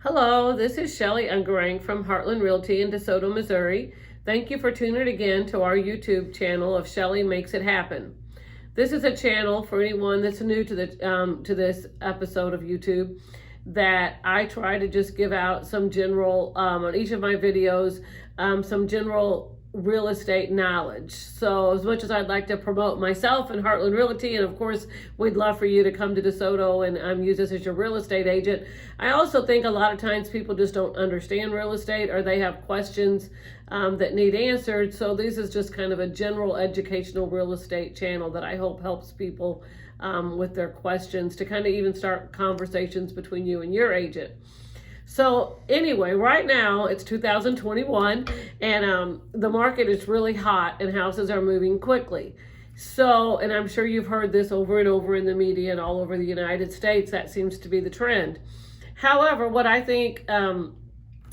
Hello, this is Shelley Ungerang from Heartland Realty in DeSoto, Missouri. Thank you for tuning again to our YouTube channel of Shelley Makes It Happen. This is a channel for anyone that's new to this episode of YouTube that I try to just give out some general on each of my videos, some general real estate knowledge. So as much as I'd like to promote myself and Heartland Realty, and of course we'd love for you to come to DeSoto and use this as your real estate agent, I also think a lot of times people just don't understand real estate, or they have questions that need answered. So this is just kind of a general educational real estate channel that I hope helps people with their questions, to kind of even start conversations between you and your agent. So anyway, right now it's 2021 and the market is really hot and houses are moving quickly. So, and I'm sure you've heard this over and over in the media and all over the United States, that seems to be the trend. However, what I think I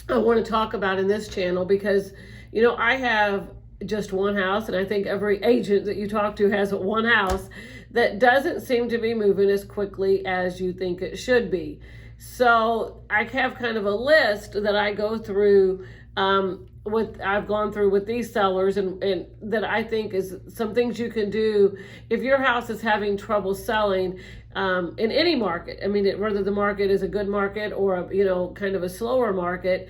want to talk about in this channel, because, I have just one house, and I think every agent that you talk to has one house that doesn't seem to be moving as quickly as you think it should be. So I have kind of a list that I go through I've gone through with these sellers, and that I think is some things you can do if your house is having trouble selling in any market. I mean, whether the market is a good market or kind of a slower market.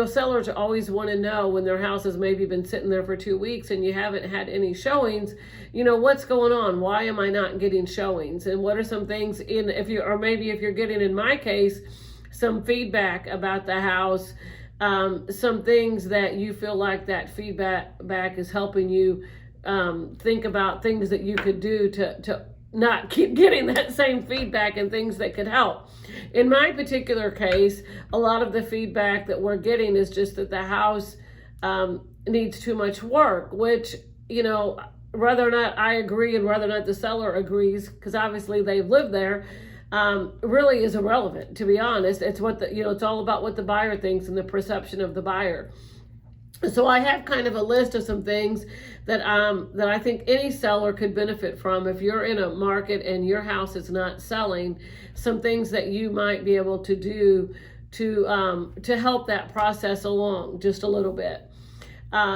Sellers always want to know, when their house has maybe been sitting there for 2 weeks and you haven't had any showings, what's going on? Why am I not getting showings? And what are some things if you're getting, in my case, some feedback about the house, some things that you feel like that feedback is helping you think about things that you could do to not keep getting that same feedback, and things that could help. In my particular case, a lot of the feedback that we're getting is just that the house needs too much work, which, whether or not I agree and whether or not the seller agrees, because obviously they've lived there, really is irrelevant, to be honest. It's it's all about what the buyer thinks and the perception of the buyer. So I have kind of a list of some things that I think any seller could benefit from if you're in a market and your house is not selling. Some things that you might be able to do to help that process along just a little bit.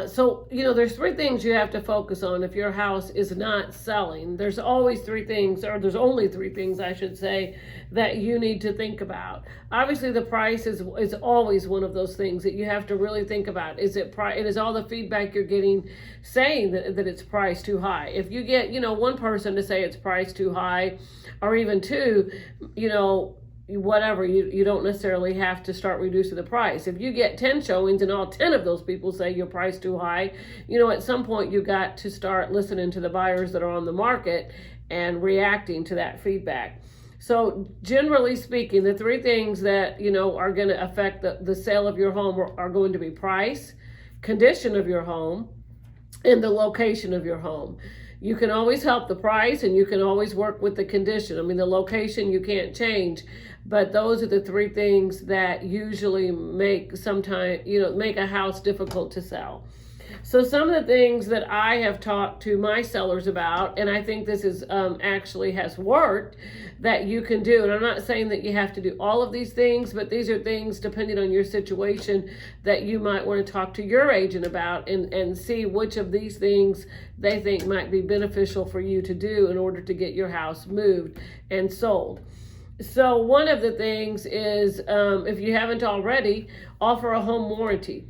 So there's three things you have to focus on if your house is not selling. There's always three things, or there's only three things, I should say, that you need to think about. Obviously, the price is always one of those things that you have to really think about. Is all the feedback you're getting saying that it's priced too high? If you get, one person to say it's priced too high, or even two, whatever, you don't necessarily have to start reducing the price. If you get 10 showings and all 10 of those people say your price too high, at some point you got to start listening to the buyers that are on the market and reacting to that feedback. So generally speaking, the three things that are going to affect the sale of your home are going to be price, condition of your home, and the location of your home. You can always help the price, and you can always work with the condition. I mean, the location you can't change, but those are the three things that usually make a house difficult to sell. So some of the things that I have talked to my sellers about, and I think this is actually has worked, that you can do. And I'm not saying that you have to do all of these things, but these are things, depending on your situation, that you might want to talk to your agent about and see which of these things they think might be beneficial for you to do in order to get your house moved and sold. So one of the things is, if you haven't already, offer a home warranty.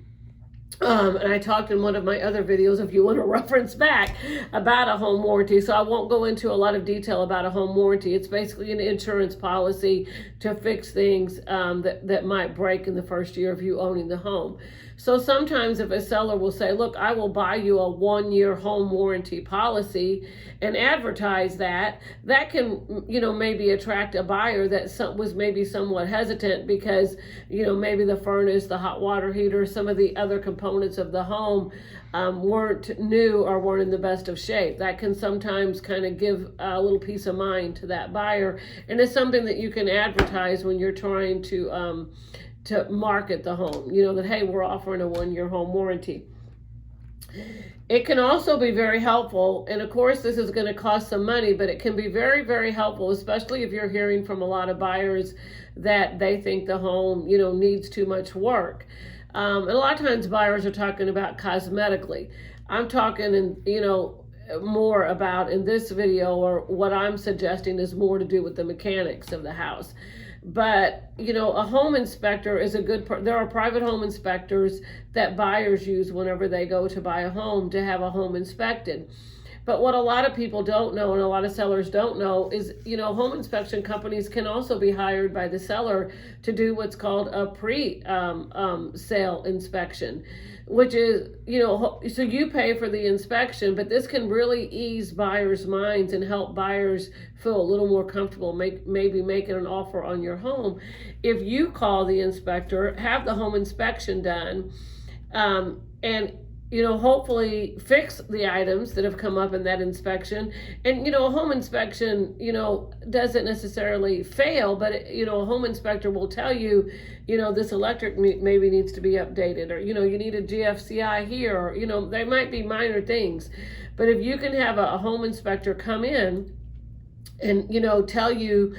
And I talked in one of my other videos, if you want to reference back, about a home warranty. So I won't go into a lot of detail about a home warranty. It's basically an insurance policy to fix things that might break in the first year of you owning the home. So sometimes if a seller will say, look, I will buy you a 1-year home warranty policy, and advertise that can, maybe attract a buyer that was maybe somewhat hesitant because, maybe the furnace, the hot water heater, some of the other components of the home weren't new or weren't in the best of shape. That can sometimes kind of give a little peace of mind to that buyer. And it's something that you can advertise when you're trying to market the home, that, hey, we're offering a 1-year home warranty. It can also be very helpful, and of course this is going to cost some money, but it can be very, very helpful, especially if you're hearing from a lot of buyers that they think the home, needs too much work. And a lot of times buyers are talking about cosmetically. I'm talking, more about in this video, or what I'm suggesting is more to do with the mechanics of the house. But a home inspector is a good there are private home inspectors that buyers use whenever they go to buy a home, to have a home inspected. But what a lot of people don't know, and a lot of sellers don't know, is home inspection companies can also be hired by the seller to do what's called a pre-sale inspection, which is, so you pay for the inspection, but this can really ease buyers' minds and help buyers feel a little more comfortable maybe making an offer on your home. If you call the inspector, have the home inspection done, and hopefully fix the items that have come up in that inspection. And, a home inspection, doesn't necessarily fail, but, a home inspector will tell you, this electric maybe needs to be updated, or, you need a GFCI here, or, they might be minor things. But if you can have a home inspector come in and, tell you,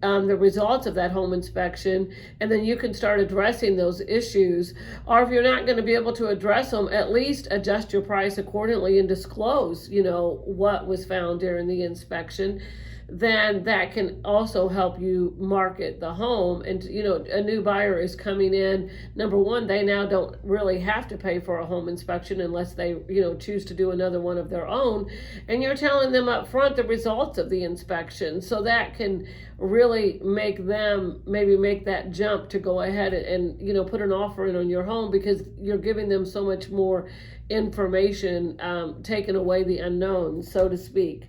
the results of that home inspection, and then you can start addressing those issues. Or if you're not going to be able to address them, at least adjust your price accordingly and disclose, what was found during the inspection. Then that can also help you market the home. And a new buyer is coming in, number one, they now don't really have to pay for a home inspection unless they choose to do another one of their own, and you're telling them up front the results of the inspection. So that can really make them maybe make that jump to go ahead and put an offer in on your home, because you're giving them so much more information, taking away the unknown, so to speak.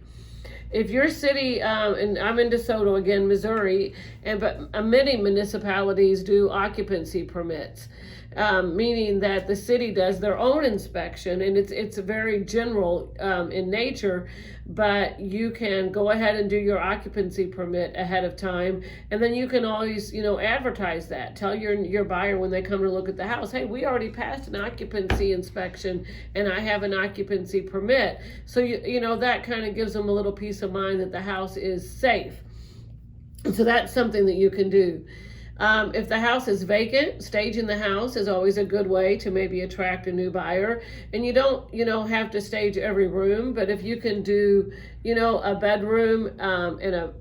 If your city, and I'm in DeSoto again, Missouri, but many municipalities do occupancy permits, meaning that the city does their own inspection, and it's very general in nature, but you can go ahead and do your occupancy permit ahead of time, and then you can always advertise that. Tell your buyer when they come to look at the house, hey, we already passed an occupancy inspection and I have an occupancy permit. So that kind of gives them a little peace of mind that the house is safe. So that's something that you can do. If the house is vacant, staging the house is always a good way to maybe attract a new buyer. And you don't, have to stage every room, but if you can do, a bedroom, and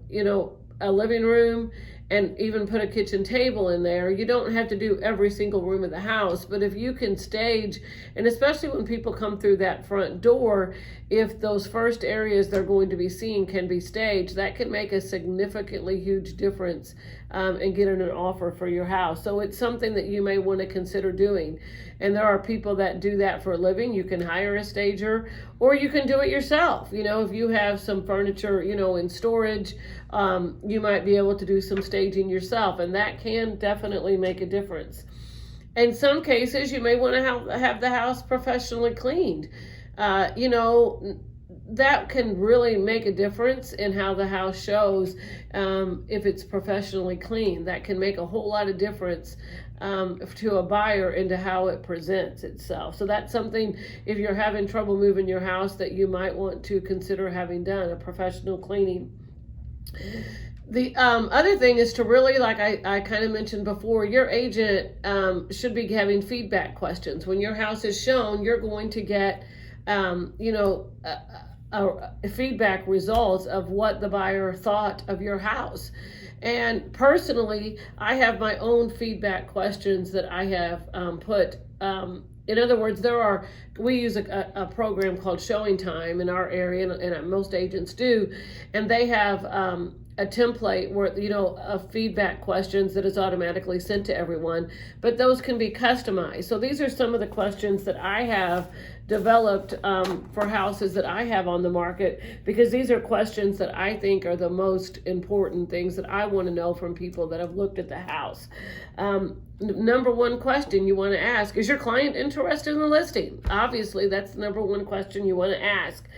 a living room, and even put a kitchen table in there, you don't have to do every single room of the house. But if you can stage, and especially when people come through that front door, if those first areas they're going to be seeing can be staged, that can make a significantly huge difference in getting an offer for your house. So it's something that you may want to consider doing. And there are people that do that for a living. You can hire a stager, or you can do it yourself. If you have some furniture, in storage, you might be able to do some staging yourself, and that can definitely make a difference. In some cases, you may want to have the house professionally cleaned. That can really make a difference in how the house shows if it's professionally clean. That can make a whole lot of difference to a buyer into how it presents itself. So that's something, if you're having trouble moving your house, that you might want to consider having done, a professional cleaning. The other thing is to really, like I kind of mentioned before, your agent should be having feedback questions. When your house is shown, you're going to get feedback results of what the buyer thought of your house. And personally, I have my own feedback questions that I have put. In other words, we use a program called Showing Time in our area, and most agents do, and they have a template where, of feedback questions that is automatically sent to everyone, but those can be customized. So these are some of the questions that I have developed for houses that I have on the market, because these are questions that I think are the most important things that I want to know from people that have looked at the house. Number one question you want to ask, is your client interested in the listing? Obviously, that's the number one question you want to ask.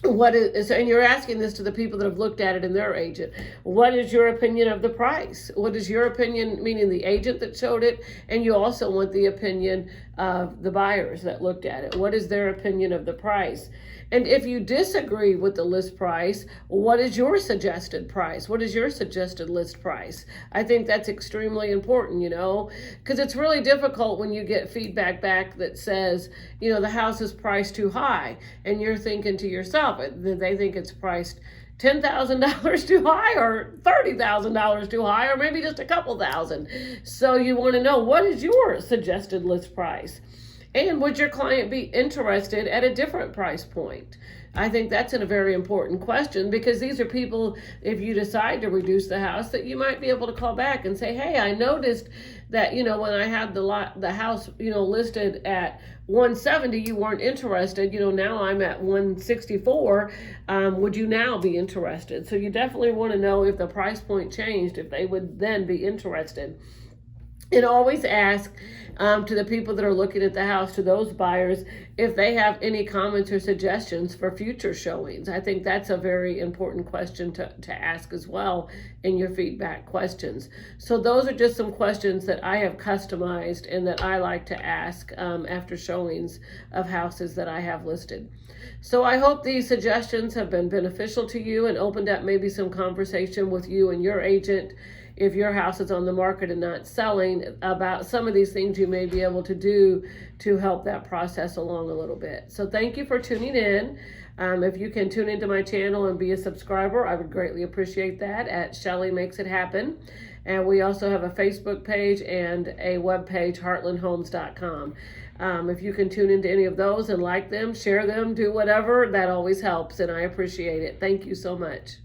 And you're asking this to the people that have looked at it in their agent. What is your opinion of the price? What is your opinion, meaning the agent that showed it? And you also want the opinion of the buyers that looked at it. What is their opinion of the price? And if you disagree with the list price, what is your suggested price? What is your suggested list price? I think that's extremely important, because it's really difficult when you get feedback back that says, the house is priced too high. And you're thinking to yourself, they think it's priced $10,000 too high or $30,000 too high or maybe just a couple thousand. So you want to know, what is your suggested list price? And would your client be interested at a different price point? I think that's a very important question, because these are people, if you decide to reduce the house, that you might be able to call back and say, hey, I noticed that, when I had the house, listed at 170, you weren't interested. Now I'm at 164. Would you now be interested? So you definitely want to know if the price point changed, if they would then be interested. And always ask to the people that are looking at the house, to those buyers, if they have any comments or suggestions for future showings. I think that's a very important question to ask as well in your feedback questions. So those are just some questions that I have customized and that I like to ask after showings of houses that I have listed. So I hope these suggestions have been beneficial to you and opened up maybe some conversation with you and your agent, if your house is on the market and not selling, about some of these things you may be able to do to help that process along a little bit. So thank you for tuning in. If you can tune into my channel and be a subscriber, I would greatly appreciate that at Shelley Makes It Happen. And we also have a Facebook page and a web page, heartlandhomes.com. If you can tune into any of those and like them, share them, do whatever, that always helps, and I appreciate it. Thank you so much.